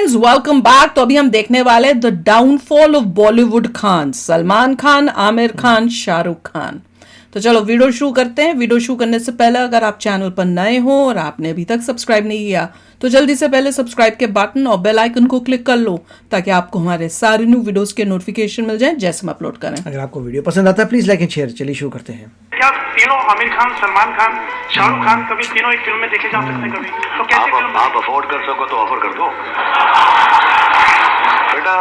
Friends, welcome back. तो अभी हम देखने वाले the downfall of Bollywood Khan, Salman Khan, Aamir Khan, Shahrukh Khan. तो चलो वीडियो शुरू करते हैं। वीडियो शुरू करने से पहले अगर आप चैनल पर नए हो और आपने अभी तक सब्सक्राइब नहीं किया तो जल्दी से पहले सब्सक्राइब के बटन और बेल आइकन को क्लिक कर लो ताकि आपको हमारे सारे न्यू वीडियोस के नोटिफिकेशन मिल जाएं जैसे हम अपलोड करें। अगर आपको वीडियो पसंद आता है प्लीज लाइक एंड शेयर। चलिए शुरू करते हैं। क्या तीनों आमिर खान, सलमान खान, शाहरुख खान कभी तीनों एक फिल्म में देखे जा सकते हैं? कभी तो कैसे फिल्म आप अफोर्ड कर सको तो ऑफर कर दो बेटा,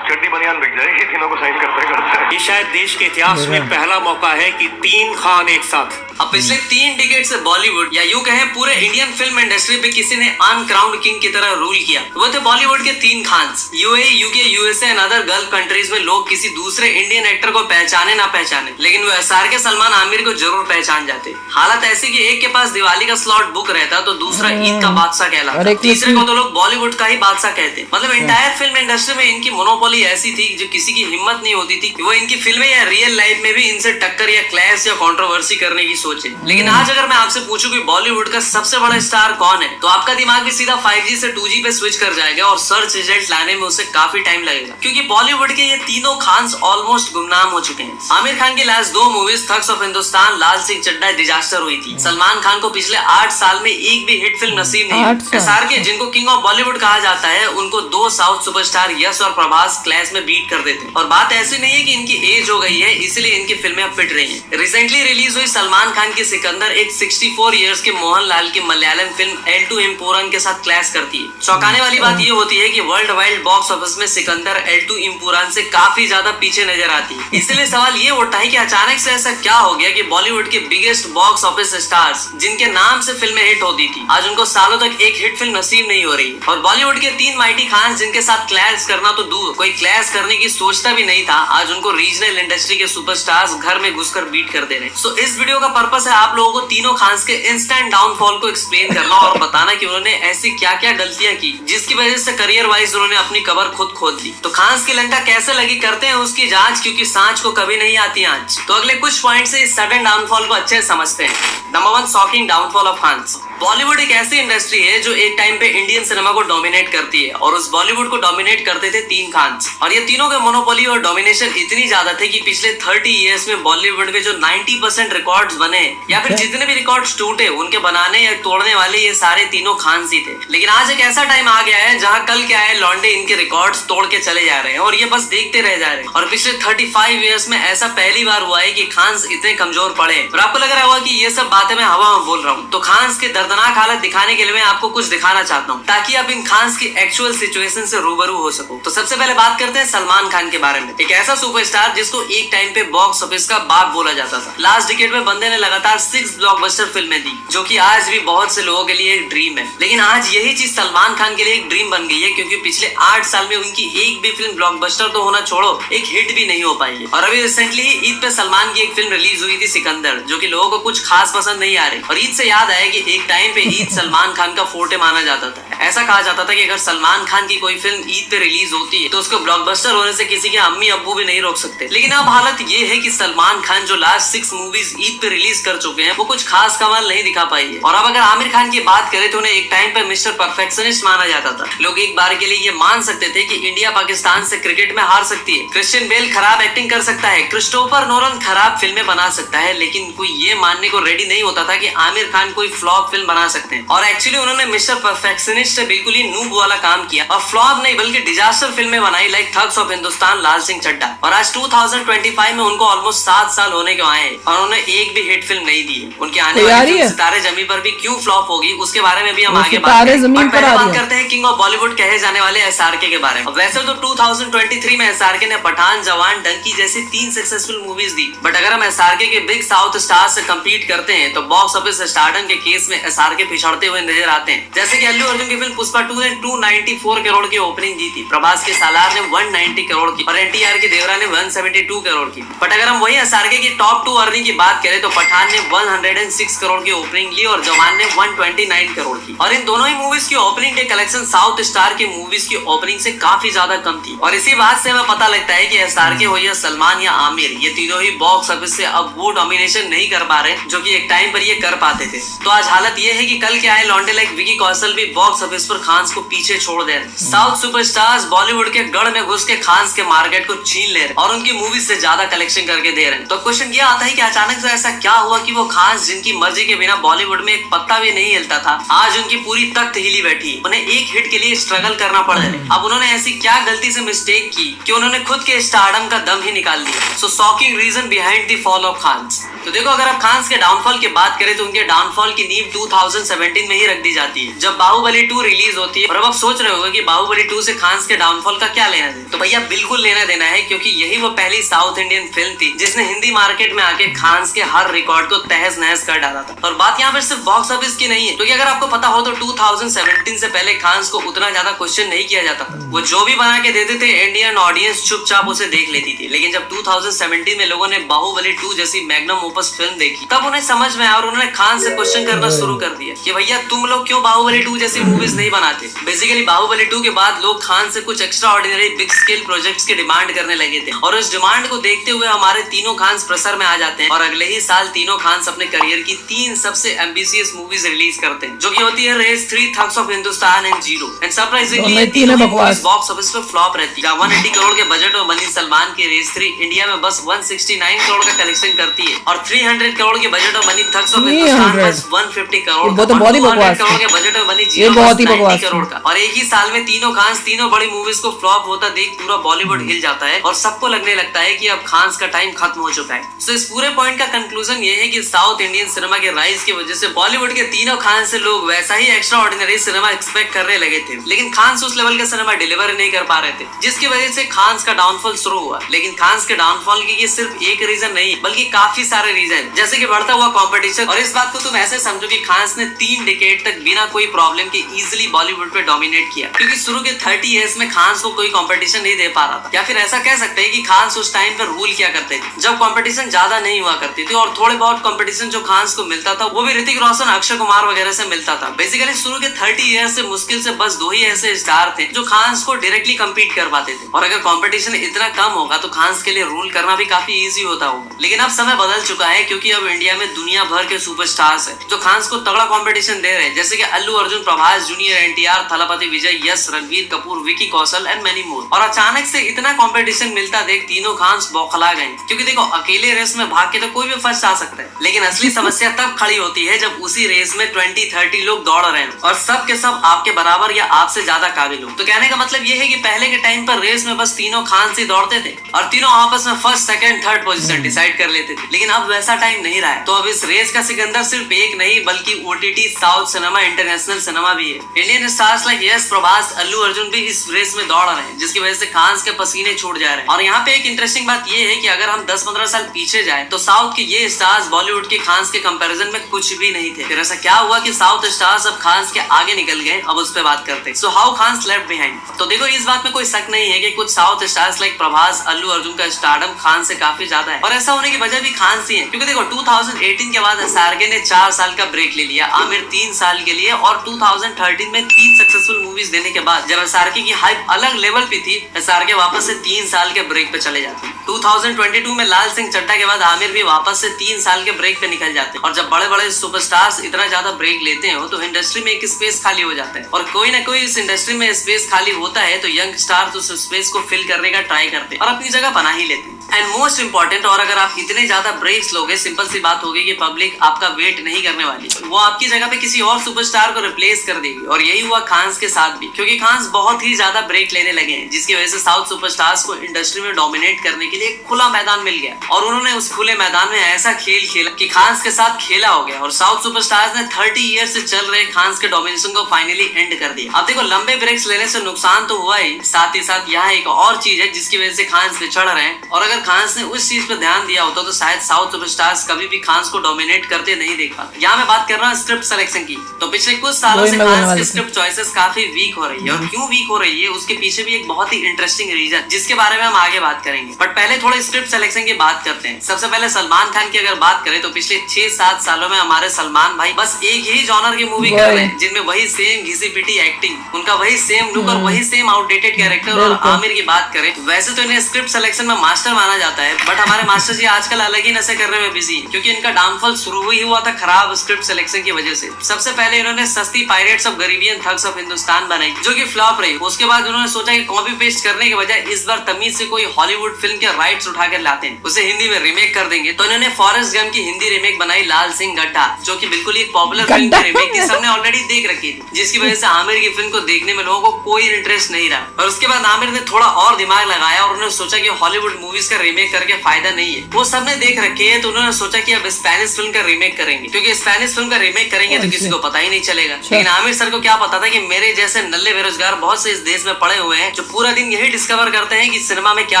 चड्डी बनियान बिक जाएगी तीनों को साइन करते करते। ये शायद देश के इतिहास में पहला मौका है कि 3 खान एक साथ। अब पिछले 3 डिकेड से बॉलीवुड या यूं कहें पूरे इंडियन फिल्म इंडस्ट्री पे किसी ने अनक्राउंड किंग की तरह रूल किया। वो थे बॉलीवुड के 3 Khans. UAE, UK, USA and other Gulf countries में लोग किसी दूसरे इंडियन एक्टर को पहचाने ना पहचाने, लेकिन वो एसआरके सलमान आमिर को जरूर पहचान जाते। हालत ऐसी कि एक के पास दिवाली का स्लॉट बुक रहता तो दूसरा ईद का बादशाह कहलाता, तीसरे को तो लोग बॉलीवुड का ही बादशाह कहते। मतलब एंटायर फिल्म इंडस्ट्री में इनकी मोनोपोली ऐसी थी जो किसी की हिम्मत नहीं होती थी कि वो इनकी फिल्में या रियल लाइफ में भी इनसे टक्कर या क्लैश या कंट्रोवर्सी करने की सोचे। लेकिन आज अगर मैं आपसे पूछूं कि बॉलीवुड का सबसे बड़ा स्टार कौन है तो आपका दिमाग भी सीधा 5G से 2G पे स्विच कर जाएगा और सर्च रिजल्ट लाने में उसे काफी टाइम लगेगा, क्योंकि बॉलीवुड के ये तीनों खान्स ऑलमोस्ट गुमनाम हो चुके हैं। आमिर खान की last 2 movies Thugs of Hindustan, Laal Singh Chaddha disaster हुई थी। सलमान खान को पिछले 8 साल में एक भी हिट फिल्म नसीब नहीं हुई। एसआरके, जिनको किंग ऑफ बॉलीवुड कहा जाता है, उनको 2 साउथ सुपरस्टार यश और प्रभास क्लैश में बीट कर देते। और बात ऐसी नहीं है कि इनकी एज हो गई है इसलिए इनकी फिल्में अब पिट रही हैं। रिसेंटली रिलीज हुई सलमान खान की सिकंदर एक 64 इयर्स के मोहनलाल की मलयालम फिल्म L2 इम्पूरन के साथ क्लैश करती है। चौंकाने वाली बात ये होती है कि वर्ल्ड वाइड बॉक्स ऑफिस में सिकंदर L2 इम्पूरन से काफी ज्यादा पीछे नजर आती है। इसलिए सवाल ये उठता है कि अचानक से ऐसा क्या हो गया कि बॉलीवुड के बिगेस्ट बॉक्स ऑफिस स्टार्स, जिनके नाम से फिल्में हिट होती थी, आज उनको सालों तक एक हिट फिल्म नसीब नहीं हो रही। और बॉलीवुड के 3 माइटी खान, जिनके साथ क्लैश करना तो दूर, कोई क्लैश करने की सोचता भी नहीं था, आज उनको रीजनल इंडस्ट्री के सुपरस्टार्स घर में घुसकर बीट कर दे रहे हैं। सो इस वीडियो का पर्पस है आप लोगों को तीनों खान्स के इंस्टेंट डाउनफॉल को एक्सप्लेन करना और बताना कि उन्होंने ऐसी क्या क्या गलतियां की जिसकी वजह से करियर वाइज उन्होंने अपनी कबर खुद खोद ली। तो खान्स की लंका कैसे लगी करते हैं उसकी जांच, क्योंकि सांच को कभी नहीं आती आंच। तो अगले कुछ पॉइंट से इस सडन डाउनफॉल को अच्छे से समझते हैं। Number 1, shocking downfall of Khans. Bollywood एक ऐसी इंडस्ट्री है जो एक टाइम पे इंडियन सिनेमा को डोमिनेट करती है, और उस बॉलीवुड को डोमिनेट करते थे 3 खान्स। और ये तीनों के मोनोपोली और डोमिनेशन इतनी ज्यादा थे कि पिछले 30 इयर्स में बॉलीवुड के जो 90% रिकॉर्ड्स बने या फिर जितने भी रिकॉर्ड्स टूटे उनके बनाने या तोड़ने वाले ये सारे तीनों खान्स ही थे। लेकिन आज एक ऐसा टाइम आ गया है जहाँ कल क्या है, लौंडे इनके रिकॉर्ड्स तोड़ के चले जा रहे हैं और ये बस देखते रह जा रहे हैं। और पिछले 35 इयर्स में ऐसा पहली बार हुआ है कि खान्स इतने कमजोर पड़े। और आपको लग रहा होगा कि ये सब बातें मैं हवा में बोल रहा हूँ, तो खान्स के दर्दनाक हालत दिखाने के लिए मैं आपको कुछ दिखाना चाहता हूँ ताकि आप इन खान्स की एक्चुअल सिचुएशन से रूबरू हो सको। तो सबसे पहले बात करते हैं सलमान खान के बारे में, एक ऐसा सुपरस्टार जिसको एक टाइम पे बॉक्स ऑफिस का बाप बोला जाता था। लास्ट डिकेड में बंदे ने लगातार 6 ब्लॉकबस्टर फिल्में दी, जो कि आज भी बहुत से लोगों के लिए एक ड्रीम है। लेकिन आज यही चीज सलमान खान के लिए एक ड्रीम बन गई है, क्योंकि पिछले 8 साल में उनकी एक भी फिल्म ब्लॉकबस्टर तो होना छोड़ो, एक हिट भी नहीं हो पाई है। और अभी रिसेंटली ही ईद पे सलमान की एक फिल्म रिलीज हुई थी सिकंदर, जो कि लोगों को कुछ खास पसंद नहीं आ रही। और ईद से याद आया कि एक टाइम पे ईद सलमान खान का फोर्टे माना जाता था। ऐसा कहा जाता था कि अगर सलमान खान की कोई फिल्म ईद पे रिलीज होती है तो उसको ब्लॉकबस्टर होने से किसी के अम्मी अब्बू भी नहीं रोक सकते। लेकिन अब हालत ये है कि सलमान खान जो लास्ट 6 मूवीज ईद पे रिलीज कर चुके हैं वो कुछ खास कमाल नहीं दिखा पाई है। और अब अगर आमिर खान की बात करें तो उन्हें एक टाइम पे मिस्टर परफेक्शनिस्ट माना जाता था। लोग एक बार के लिए ये मान सकते थे कि इंडिया पाकिस्तान से क्रिकेट में हार सकती है, क्रिश्चियन बेल खराब एक्टिंग कर सकता है, क्रिस्टोफर नोलन खराब फिल्में बना सकता है, लेकिन कोई ये मानने को रेडी नहीं होता था कि आमिर खान कोई फ्लॉप फिल्म बना सकते हैं। और एक्चुअली उन्होंने मिस्टर परफेक्शनिस्ट से बिल्कुल ही नूब वाला काम किया और फ्लॉप नहीं बल्कि डिजास्टर फिल्में बनाई, like thugs of Hindustan, Laal Singh Chadha. और आज 2025 में उनको ऑलमोस्ट 7 साल होने के आए हैं और उन्होंने एक भी हिट फिल्म नहीं दी है। उनके आने वाली फिल्म सितारे जमी पर भी क्यों फ्लॉप होगी उसके बारे में भी हम आगे बात करते हैं। किंग ऑफ बॉलीवुड कहे जाने वाले एसआरके के बारे में। वैसे तो 2023 में एसआरके ने पठान, जवान, डंकी जैसी 3 सक्सेसफुल मूवीज दी, बट अगर हम एसआरके के बिग साउथ स्टार्स से कंपीट करते हैं तो बॉक्स ऑफिस स्टारडम के केस में एसआरके पिछड़ते हुए नजर आते हैं। जैसे कि अल्लू अर्जुन की फिल्म पुष्पा 2 ने 294 करोड़ की ओपनिंग दी थी, प्रभास के सालार ने 190 करोड़ की और एनटीआर के देवरा ने 172 करोड़ की। बट अगर हम वही एसआरके की टॉप 2 अर्निंग की बात करें तो पठान ने 106 करोड़ की ओपनिंग ली और जवान ने 129 करोड़ की। और इन दोनों ही मूवीज की ओपनिंग के कलेक्शन साउथ स्टार की मूवीज की ओपनिंग से काफी ज्यादा कम थी। और इसी बात से हमें पता लगता है कि एसआरके हो या सलमान या आमिर, ये तीनों ही बॉक्स ऑफिस से अब वो डोमिनेशन नहीं कर पा रहे जो कि एक टाइम पर ये कर पाते थे। तो आज हालत ये है कि कल क्या है, लॉन्डे लाइक विकी कौशल भी बॉक्स ऑफिस पर खान्स को पीछे छोड़ दे रहे। साउथ सुपरस्टार्स बॉलीवुड के गढ़ में घुस के खान्स के मार्केट को छीन ले रहे और उनकी मूवीज से ज्यादा कलेक्शन करके दे रहे हैं। तो क्वेश्चन ये आता है कि अचानक से ऐसा क्या हुआ कि वो खान्स जिनकी मर्जी के बिना बॉलीवुड में एक पत्ता भी नहीं हिलता था, आज उनकी पूरी तख्त हिली बैठी, उन्हें एक हिट के लिए स्ट्रगल करना पड़ रहा है। अब उन्होंने ऐसी क्या गलती से मिस्टेक की कि उन्होंने खुद के स्टारडम का दम ही निकाल दिया। So shocking reason behind the fall of Khans. तो देखो, अगर आप खान्स के डाउनफॉल की बात करें तो उनके डाउनफॉल की नींव 2017 में ही रख दी जाती है, जब बाहुबली 2 रिलीज होती है। और अब आप सोच रहे होंगे कि बाहुबली 2 से खान्स के डाउनफॉल का क्या लेना देना। तो भैया बिल्कुल लेना देना है, क्योंकि यही वो पहली साउथ इंडियन फिल्म थी जिसने हिंदी मार्केट में आके खान्स के हर रिकॉर्ड को तहस नहस कर डाला था। और बात यहाँ पर सिर्फ बॉक्स ऑफिस की नहीं है, क्योंकि अगर आपको पता हो तो 2017 से पहले खान्स को उतना ज्यादा क्वेश्चन नहीं किया जाता था। वो जो भी बना के देते थे इंडियन ऑडियंस चुपचाप उसे देख लेती थी। लेकिन जब 2017 में लोगों ने बाहुबली 2 जैसी मैग्नम ओपस फिल्म देखी, तब उन्हें समझ में आया और उन्होंने खान से क्वेश्चन करना शुरू कर दिया कि भैया तुम लोग क्यों बाहुबली 2 जैसी मूवीज नहीं बनाते। बेसिकली बाहुबली 2 के बाद लोग खान से कुछ extra ordinary big scale projects की डिमांड करने लगे थे, और इस डिमांड को देखते हुए हमारे तीनों खान्स प्रेशर में आ जाते हैं और अगले ही साल तीनों खान्स अपने करियर की 3 सबसे एम्बिशियस मूवीज रिलीज करते हैं, जो की होती है Race 3, Thugs of Hindustan and zero. And surprisingly तीनों मूवीज बॉक्स ऑफिस पे फ्लॉप रहती है। 180 करोड़ के बजट में बनी सलमान की रेस 3 इंडिया में बस 169 करोड़ का कलेक्शन करती है, और 300 करोड़ के बजट में बनी थग्स ऑफ हिंदुस्तान बस 150 करोड़ का, 200 करोड़ के बजट में बनी जीरो 90 करोड़ का। और एक ही साल में तीनों खान्स तीनों बड़ी मूवीज को फ्लॉप होता देख पूरा बॉलीवुड हिल जाता है और सबको लगने लगता है कि अब खान्स का टाइम खत्म हो चुका है। सो इस पूरे पॉइंट का कंक्लूजन ये है कि साउथ इंडियन सिनेमा के राइज की वजह से बॉलीवुड के तीनों खान्स से लोग वैसा ही एक्स्ट्रा ऑर्डिनरी सिनेमा एक्सपेक्ट करने लगे थे, लेकिन खान्स उस लेवल का सिनेमा डिलीवर नहीं कर पा रहे थे, जिसकी वजह से खान्स का डाउनफॉल शुरू हुआ। लेकिन खान्स के डाउनफॉल की ये सिर्फ एक रीजन नहीं, बल्कि काफी सारे रीजन, जैसे कि बढ़ता हुआ कंपटीशन। और इस बात को तुम ऐसे समझो कि खान्स ने 3 डिकेड तक बिना कोई प्रॉब्लम के इजीली बॉलीवुड पे डोमिनेट किया, क्योंकि शुरू के 30 इयर्स में खान्स को कोई कंपटीशन नहीं दे पा रहा था। या फिर ऐसा कह सकते हैं कि खान्स उस टाइम पर रूल किया करते थे जब कंपटीशन ज्यादा नहीं हुआ करती थी, और थोड़े बहुत कंपटीशन जो खान्स को मिलता था वो भी ऋतिक रोशन, अक्षय कुमार वगैरह से मिलता था। बेसिकली शुरू के 30 इयर्स से मुश्किल से बस 2 ही ऐसे स्टार थे जो खान्स को डायरेक्टली कम्पीट कर पाते थे, और अगर कंपटीशन इतना कम होगा तो खान्स के लिए रूल करना भी काफी इजी होता होगा। लेकिन अब समय बदल चुका है, क्योंकि अब इंडिया में दुनिया भर के सुपरस्टार्स हैं जो खान्स को तगड़ा कंपटीशन दे रहे हैं, जैसे कि Allu Arjun, Prabhas junior, NTR, Thalapathy Vijay, Yash, Ranveer Kapoor, Vicky Kaushal and many more. और अचानक से इतना कंपटीशन मिलता देख तीनों खान्स बौखला गए, क्योंकि देखो अकेले रेस में भाग के तो कोई भी फर्स्ट आ सकता है, लेकिन असली समस्या तब खड़ी होती है जब उसी रेस में 20-30 लोग दौड़ रहे हैं और सब के सब आपके बराबर या आपसे ज्यादा काबिल हो। तो कहने का मतलब ये है कि पहले के टाइम पर रेस में बस तीनों खान्स ही दौड़ते थे और तीनों आपस में first, second, third position decide कर लेते थे, लेकिन अब वैसा टाइम नहीं रहा है। तो अब इस रेस का सिकंदर सिर्फ एक नहीं बल्कि OTT, south cinema, international cinema भी है। इंडियन स्टार्स लाइक यश, प्रभास, अल्लू अर्जुन भी इस रेस में दौड़ रहे हैं, जिसकी वजह से खान्स के पसीने छूट जा रहे हैं। और यहाँ पे एक इंटरेस्टिंग बात ये है कि अगर हम 10-15 साल पीछे जाए तो साउथ के ये स्टार्स बॉलीवुड के खान्स के कंपैरिजन में कुछ भी नहीं थे। फिर ऐसा क्या हुआ कि साउथ स्टार्स अब खान्स के आगे निकल गए, अब उस पर बात करते हैं। So how Khans left behind. तो देखो इस बात में कोई शक नहीं है कि कुछ south stars like Prabhas, Allu Arjun का स्टारडम खान से काफी ज्यादा है, और ऐसा होने की वजह भी खान से है, क्योंकि देखो 2018 के बाद एसआरके ने 4 साल का ब्रेक ले लिया, आमिर 3 साल के लिए, और 2013 में 3 सक्सेसफुल मूवीज देने के बाद जब एसआरके की हाइप अलग लेवल पे थी, एसआरके वापस से 3 साल के ब्रेक पे चले जाते हैं। 2022 में लाल सिंह चड्ढा के बाद आमिर भी वापस से 3 साल के ब्रेक पे निकल जाते हैं, और जब बड़े बड़े सुपरस्टार्स इतना ज्यादा ब्रेक लेते हो तो इंडस्ट्री में एक स्पेस खाली हो जाता है, और कोई ना कोई इस इंडस्ट्री में स्पेस खाली होता है तो यंग स्टार्स उस स्पेस को फिल करने का ट्राई करते हैं और अपनी जगह बना ही लेते हैं। एंड मोस्ट इंपॉर्टेंट, और अगर आप इतने ज्यादा ब्रेक्स लोगे, सिंपल सी बात होगी कि पब्लिक आपका वेट नहीं करने वाली, वो आपकी जगह पे किसी और सुपरस्टार को रिप्लेस कर देगी। और यही हुआ खान्स के साथ भी, क्योंकि खान्स बहुत ही ज्यादा ब्रेक लेने लगे हैं, जिसकी वजह से साउथ सुपरस्टार्स को इंडस्ट्री में डोमिनेट करने के लिए एक खुला मैदान मिल गया, और उन्होंने उस खुले मैदान में ऐसा खेल खेला कि खान्स के साथ खेला हो गया, और साउथ सुपरस्टार्स ने 30 ईयर से चल रहे खान्स के डोमिनेशन को फाइनली एंड कर दिया। अब देखो लंबे ब्रेक्स लेने से नुकसान तो हुआ ही, साथ ही साथ यहाँ एक और चीज है जिसकी वजह से खान्स पिछड़ रहे हैं, और अगर खान्स ने उस चीज पर ध्यान दिया होता तो शायद साउथ सुपरस्टार्स कभी भी खान्स को डोमिनेट करते नहीं देख पाते। यहाँ मैं बात कर रहा हूँ स्क्रिप्ट सिलेक्शन की। तो पिछले कुछ सालों से खान्स की स्क्रिप्ट चॉइसेस काफी वीक हो रही है, और क्यों वीक हो रही है उसके पीछे भी एक बहुत ही इंटरेस्टिंग रीजन, जिसके बारे में हम आगे बात करेंगे। बट पहले थोड़े स्क्रिप्ट सिलेक्शन की बात करते हैं। सबसे पहले सलमान खान की अगर बात करें तो पिछले 6-7 सालों में हमारे सलमान भाई बस एक ही जॉनर की मूवी कर रहे हैं, जिनमें वही सेम घिसी पिटी एक्टिंग, उनका वही सेम लुक और वही सेम आउटडेटेड कैरेक्टर। और आमिर की बात करें वैसे तो इन्हें स्क्रिप्ट सिलेक्शन में मास्टर माना जाता है, बट हमारे मास्टर जी आजकल अलग ही नशे करने में बिजी हैं, क्योंकि इनका डाउनफॉल शुरू ही हुआ था खराब स्क्रिप्ट सिलेक्शन की वजह से। सबसे पहले इन्होंने सस्ती पायरेट्स ऑफ गरीबियन थग्स ऑफ हिंदुस्तान बनाई जो कि फ्लॉप रही। उसके बाद उन्होंने सोचा कि कॉपी पेस्ट करने के बजाय इस बार तमीज से कोई हॉलीवुड फिल्म के राइट्स उठा कर लाते हैं, उसे हिंदी में रीमेक कर देंगे। तो इन्होंने फॉरेस्ट गम की हिंदी रीमेक बनाई लाल सिंह गड्ढा, जो कि बिल्कुल एक पॉपुलर फिल्म की रीमेक थी, सबने ऑलरेडी देख रखी थी, जिसकी वजह से आमिर की फिल्म को देखने में लोगों को कोई इंटरेस्ट नहीं रहा। और उसके बाद आमिर ने थोड़ा और दिमाग लगाया और उन्होंने सोचा कि हॉलीवुड मूवीज का रीमेक करके फायदा नहीं है, वो सबने देख रखे है। तो उन्होंने सोचा कि अब स्पेनिश फिल्म का रीमेक करेंगे, क्योंकि स्पेनिश फिल्म का रीमेक करेंगे तो किसी को पता ही नहीं चलेगा। लेकिन आमिर सर को क्या पता था कि मेरे जैसे नल्ले बेरोजगार बहुत से इस देश में पड़े हुए हैं जो पूरा दिन यही डिस्कवर करते हैं कि सिनेमा में क्या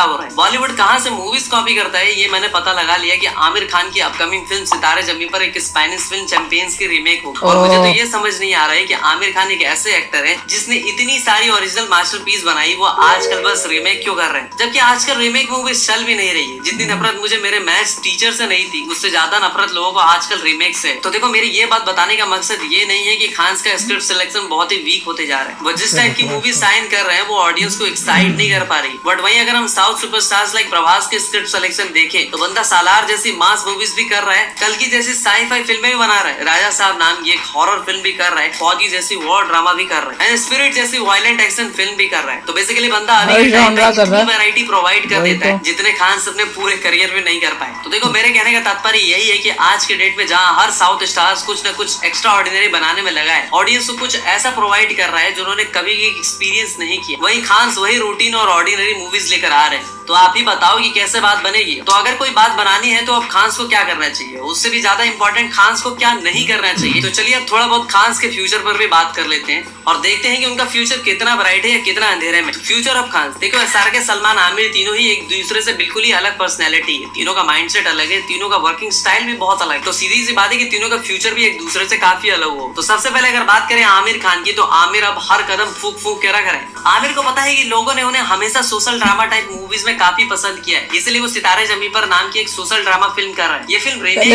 हो रहा है, बॉलीवुड कहाँ से मूवीज कॉपी करता है। ये मैंने पता लगा लिया कि आमिर खान की अपकमिंग फिल्म सितारे जमीन पर एक स्पेनिश फिल्म चैंपियंस की रीमेक हो। और मुझे तो ये समझ नहीं आ रहा है कि आमिर खान एक ऐसे एक्टर है जिसने इतनी सारी ओरिजिनल मास्टरपीस बनाई, वो आजकल बस रीमेक क्यों कर रहे हैं, जबकि आजकल रीमेक मूवीज चल भी नहीं रही है। जितनी नफरत मुझे मेरे मैथ्स टीचर से नहीं थी, उससे ज्यादा नफरत लोगों को आजकल रीमेक से। तो देखो, मेरी ये बात बताने का मकसद ये नहीं है कि खान का स्क्रिप्ट सिलेक्शन बहुत ही वीक होते जा रहा है। वो जिस टाइप की मूवी साइन कर रहे हैं वो ऑडियंस को एक्साइट नहीं कर पा रही। बट वहीं अगर हम साउथ सुपरस्टार्स लाइक प्रभास के स्क्रिप्ट सिलेक्शन देखें तो बंदा सालार जैसी मास मूवीज भी कर रहा है, कल की जैसी साई-फाई फिल्में भी बना रहा है, राजा साहब नाम की एक हॉरर फिल्म भी कर रहा है, फौजी जैसी वॉर ड्रामा भी कर रहा है, एंड स्पिरिट जैसी वायलेंट एक्शन फिल्म भी कर रहा है। तो बेसिकली बंदा अभी वैरायटी प्रोवाइड कर देता है जितने खान अपने पूरे करियर में नहीं कर पाए। तो देखो, मेरे कहने का तात्पर्य यही है कि आज के डेट में जहाँ हर साउथ स्टार्स कुछ न कुछ एक्स्ट्रा ऑर्डिनरी बनाने में लगा है, ऑडियंस को कुछ ऐसा प्रोवाइड कर रहा है जो उन्होंने कभी एक्सपीरियंस नहीं किया, वही खान वही रूटीन और ऑर्डिनरी मूवीज लेकर आ रहे हैं। तो आप ही बताओ कि कैसे बात बनेगी। तो अगर कोई बात बनानी है तो अब खान को क्या करना चाहिए, उससे भी ज्यादा इंपॉर्टेंट खान को क्या नहीं करना चाहिए। तो चलिए अब थोड़ा बहुत खान के फ्यूचर पर भी बात कर लेते हैं और देखते हैं कि उनका फ्यूचर कितना ब्राइट है या कितना अंधेरे में। फ्यूचर ऑफ खान, देखो एसआर के सलमान आमिर तीनों ही एक दूसरे से बिल्कुल ही अलग पर्सनैलिटी है, तीनों का माइंडसेट अलग है, तीनों का वर्किंग स्टाइल भी बहुत अलग है। तो सीधी सी बात है कि तीनों का फ्यूचर भी एक दूसरे से काफी अलग हो। तो सबसे पहले अगर बात करें आमिर खान की, तो आमिर अब हर कदम फूक फूक के रख रहे हैं। आमिर को पता है कि लोगों ने उन्हें हमेशा सोशल ड्रामा टाइप मूवीज में काफी पसंद किया है, इसलिए वो सितारे जमीन पर नाम की एक सोशल ड्रामा फिल्म कर रहा है। ये फिल्म रीमेक है,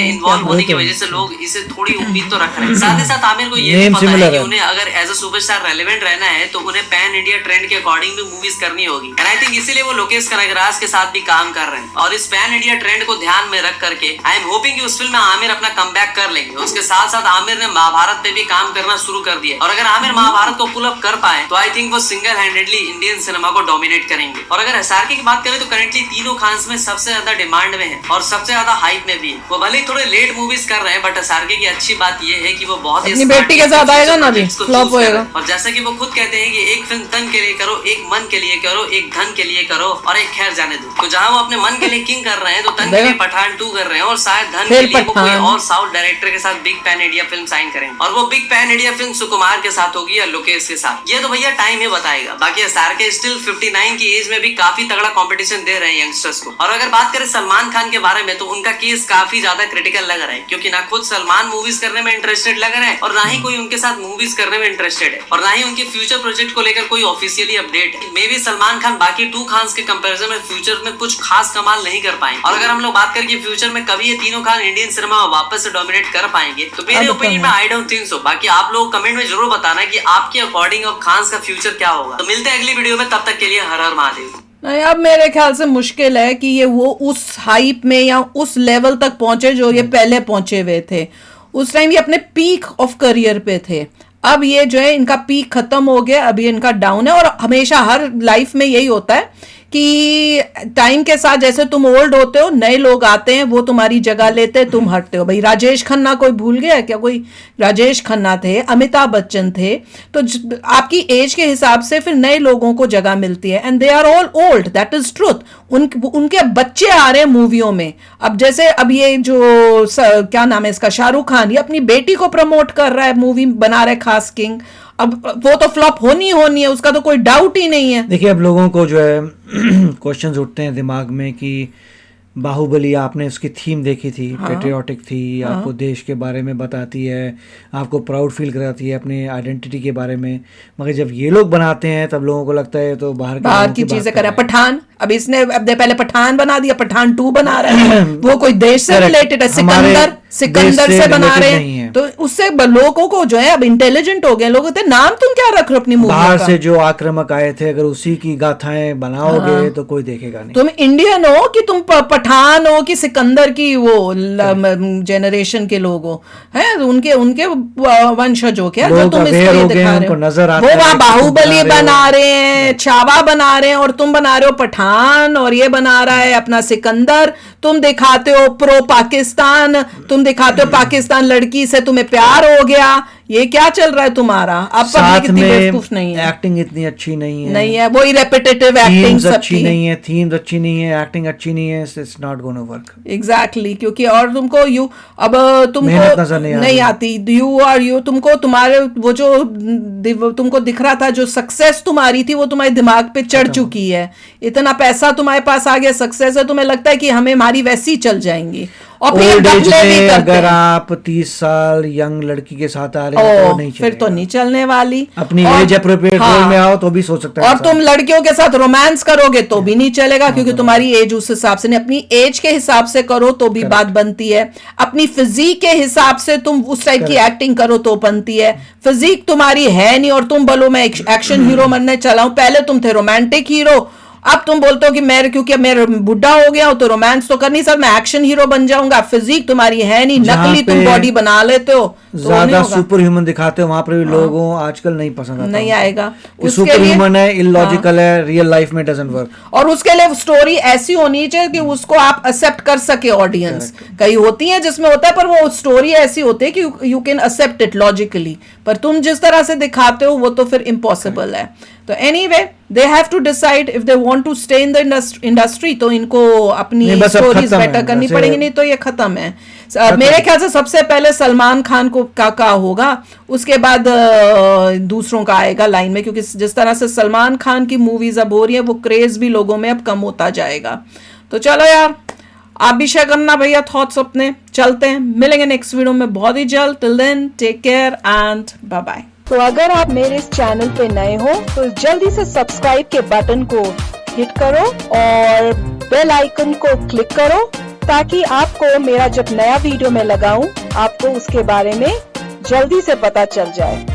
इन्वॉल्व होने की वजह से लोग इसे थोड़ी उम्मीद तो रख रहे हैं। साथ ही साथ आमिर को ये भी पता है कि उन्हें अगर एज अ सुपरस्टार रेलेवेंट रहना है तो उन्हें पैन इंडिया ट्रेंड के अकॉर्डिंग भी मूवीज करनी होगी। एंड आई थिंक इसीलिए वो लोकेश कनगराज के साथ भी काम कर रहे हैं। और इस पैन इंडिया ट्रेंड को ध्यान में रख करके आई एम होपिंग कि उस फिल्म में आमिर अपना कमबैक कर लेंगे। उसके साथ साथ आमिर ने महाभारत पे भी काम करना शुरू कर दिया, और अगर आमिर महाभारत को पुल अप कर पाए तो आई थिंक वो सिंगल हैंडेडली इंडियन सिनेमा को डोमिनेट करेंगे। और अगर एसआरके की बात करें तो करेंटली तीनों खान्स में सबसे ज्यादा डिमांड में है और सबसे ज्यादा हाइप में भी है। वो भले ही थोड़े लेट मूवीज कर रहे हैं, बट एसआरके की अच्छी बात ये है कि वो बहुत ही अपनी बेटी के साथ आएगा ना, अभी फ्लॉप होएगा। और जैसा कि वो खुद कहते हैं कि एक फिल्म तन के लिए करो, एक मन के लिए करो, एक धन के लिए करो और एक खैर जाने दो। तो जहाँ वो अपने मन के लिए किंग कर रहे हैं तो तन के लिए पठान 2 कर रहे हैं, और शायद धन के लिए वो कोई और साउथ डायरेक्टर के साथ big pan India film sign करेंगे। और वो big pan India film Sukumar के साथ होगी या लोकेश के साथ, ये तो भैया टाइम ही बताएगा। बाकी एसआरके स्टिल 59 की एज में भी काफी तगड़ा कंपटीशन दे रहे हैं यंगस्टर्स को। और अगर बात करें सलमान खान के बारे में तो उनका केस काफी ज्यादा क्रिटिकल लग रहा है, क्योंकि ना खुद सलमान मूवीज करने में इंटरेस्टेड लग रहे हैं और ना ही कोई उनके साथ मूवीज करने में इंटरेस्टेड है, और ना ही उनके फ्यूचर प्रोजेक्ट को लेकर कोई ऑफिशियली अपडेट है। मे बी सलमान खान बाकी 2 खान्स के कंपैरिजन में फ्यूचर में कुछ खास कमाल नहीं कर पाएंगे। और अगर हम लोग बात करें कि फ्यूचर में कभी ये तीनों खान इंडियन सिनेमा में वापस से डोमिनेट कर पाएंगे तो मेरे ओपिनियन में आई डोंट थिंक सो। बाकी आप लोग कमेंट में जरूर बताना कि आपके अकॉर्डिंग अब खान्स का फ्यूचर क्या होगा। तो मिलते हैं अगली वीडियो में, तब तक के लिए हर हर महादेव। नहीं, अब मेरे ख्याल से मुश्किल है कि ये वो उस हाइप में या उस लेवल तक पहुंचे जो ये पहले पहुंचे हुए थे। उस टाइम ये अपने पीक ऑफ करियर पे थे, अब ये जो है इनका पीक खत्म हो गया, अभी इनका डाउन है। और हमेशा हर लाइफ में यही होता है कि टाइम के साथ जैसे तुम ओल्ड होते हो, नए लोग आते हैं, वो तुम्हारी जगह लेते हैं, तुम हटते हो। भाई राजेश खन्ना कोई भूल गया क्या? कोई राजेश खन्ना थे, अमिताभ बच्चन थे, तो आपकी एज के हिसाब से फिर नए लोगों को जगह मिलती है। And they are all old, that is truth. उनके बच्चे आ रहे हैं मूवियों में। अब जैसे अब ये जो क्या नाम है इसका, शाहरुख खान, ये अपनी बेटी को प्रमोट कर रहा है, मूवी बना रहा है खास किंग। अब वो तो फ्लॉप होनी है, उसका तो कोई डाउट ही नहीं है। देखिए, अब लोगों को जो है क्वेश्चंस उठते हैं दिमाग में कि बाहुबली, आपने उसकी थीम देखी थी, पेट्रियाटिक थी, आपको देश के बारे में बताती है, आपको प्राउड फील कराती है अपने आइडेंटिटी के बारे में। मगर जब ये लोग बनाते हैं तब लोगों को लगता है तो बाहर की चीजें करें। पठान अब इसने अब पहले पठान बना दिया, पठान 2 बना रहा है, वो कोई देश से रिलेटेड है, सिकंदर से बना रहे हैं, तो उससे लोगों को जो है अब इंटेलिजेंट हो गए लोग कहते हैं नाम तुम क्या रख रहे हो अपनी मूवी बाहर से जो आक्रामक आए थे, अगर उसी की गाथाएं बनाओगे तो कोई देखेगा नहीं। तुम इंडियन हो कि तुम पठान हो कि सिकंदर की वो जनरेशन के लोग हो, हैं उनके वंशज हो क्या जो तुम इसको ये दिखा रहे हो? वो वहां बाहुबली बना रहे हैं, छावा बना रहे हैं, और तुम बना रहे हो पठान, और ये बना रहा है अपना सिकंदर। तुम दिखाते हो प्रो पाकिस्तान, तुम दिखाते हो पाकिस्तान लड़की से तुम्हें प्यार हो गया, ये क्या चल रहा है तुम्हारा? अब साथ में एक्टिंग इतनी अच्छी नहीं है, वही रेपिटेटिव एक्टिंग सबकी अच्छी नहीं है, थीम्स अच्छी नहीं है, एक्टिंग अच्छी नहीं है, it's not gonna work. Exactly, क्योंकि और तुमको तुमको नहीं आती, तुमको तुम्हारे वो जो तुमको दिख रहा था, जो सक्सेस तुम्हारी थी वो तुम्हारे दिमाग पे चढ़ चुकी है, इतना पैसा तुम्हारे पास आ गया, सक्सेस है, तुम्हें लगता है कि हमें हमारी वैसी चल जाएंगी। और ओल्ड एज में अगर आप 30 साल यंग लड़की के साथ आ रहे हैं तो नहीं फिर तो नहीं चलने वाली। अपनी एज अप्रोप्रिएट रोल में आओ तो भी सोच सकते हैं। और तुम लड़कियों के साथ रोमांस करोगे तो भी नहीं चलेगा, क्योंकि तुम्हारी एज उस हिसाब से नहीं, अपनी एज के हिसाब से करो तो भी बात बनती है, अपनी फिजिक के हिसाब से तुम उस टाइप की एक्टिंग करो तो बनती है। फिजिक तुम्हारी है नहीं और तुम बोलो मैं एक्शन हीरो बनने चला हूं, पहले तुम थे रोमांटिक हीरो, अब तुम बोलते हो कि क्योंकि मैं बुढ़ा हो गया हूं तो रोमांस तो कर नहीं सर, मैं एक्शन हीरो बन जाऊंगा। फिजिक तुम्हारी है नहीं, नकली तुम बॉडी बना लेते हो, तो ज्यादा सुपर ह्यूमन दिखाते हो, वहां पर भी लोगों आजकल नहीं पसंद आता, नहीं आएगा। सुपर ह्यूमन है, इलॉजिकल है, रियल लाइफ में डजंट वर्क। और उसके लिए स्टोरी ऐसी होनी चाहिए कि उसको आप एक्सेप्ट कर सके ऑडियंस। कई होती है जिसमें होता है, पर वो स्टोरी ऐसी होती है कि you can accept it logically, पर तुम जिस तरह से दिखाते हो वो तो फिर इम्पॉसिबल है। तो anyway they have to decide if they want to stay in the industry, तो इनको अपनी स्टोरीज बेटर करनी पड़ेगी, नहीं तो ये खत्म है। मेरे ख्याल से सबसे पहले सलमान खान को का होगा, उसके बाद दूसरों का आएगा लाइन में, क्योंकि जिस तरह से सलमान खान की मूवीज अब हो रही है वो क्रेज भी लोगों में अब कम होता जाएगा। तो चलो यार, आप भी शेयर करना भैया थॉट्स अपने। चलते हैं, मिलेंगे नेक्स्ट वीडियो में बहुत ही जल्द। Till then take care and bye bye. तो अगर आप मेरे इस चैनल पे नए हो तो जल्दी से सब्सक्राइब के बटन को हिट करो और बेल आइकन को क्लिक करो, ताकि आपको मेरा जब नया वीडियो मैं लगाऊं आपको उसके बारे में जल्दी से पता चल जाए।